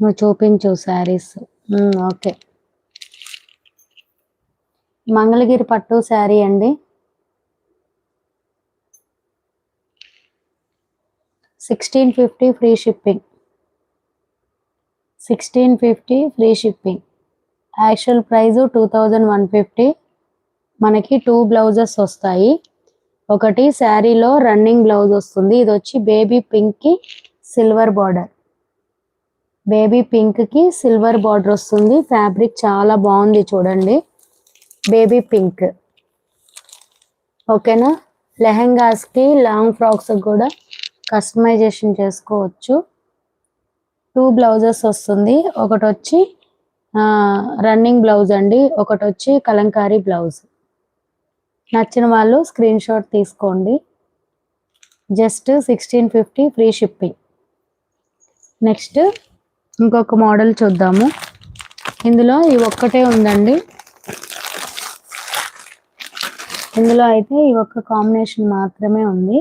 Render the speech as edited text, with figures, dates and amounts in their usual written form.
నువ్వు చూపించు శారీస్. ఓకే. మంగళగిరి పట్టు శారీ అండి. 1650 free shipping. 1650 free shipping. Actual price 2150. మనకి 2 బ్లౌజెస్ వస్తాయి. ఒకటి శారీలో రన్నింగ్ బ్లౌజ్ వస్తుంది. ఇది వచ్చి బేబీ పింక్ కి సిల్వర్ బార్డర్. బేబీ పింక్ కి సిల్వర్ బార్డర్ వస్తుంది. ఫ్యాబ్రిక్ చాలా బాగుంది చూడండి. Baby pink. ఓకేనా. లెహెంగాస్ కి లాంగ్ ఫ్రాక్స్ కూడా కస్టమైజేషన్ చేసుకోవచ్చు. 2 బ్లౌజెస్ వస్తుంది. ఒకటి వచ్చి రన్నింగ్ బ్లౌజ్ అండి, ఒకటి వచ్చి కలంకారీ బ్లౌజ్. నచ్చిన వాళ్ళు స్క్రీన్ షాట్ తీసుకోండి. Just 1650 free shipping. నెక్స్ట్ ఇంకొక మోడల్ చూద్దాము. ఇందులో ఈ ఒక్కటే ఉందండి. ఇందులో అయితే ఈ ఒక్క కాంబినేషన్ మాత్రమే ఉంది.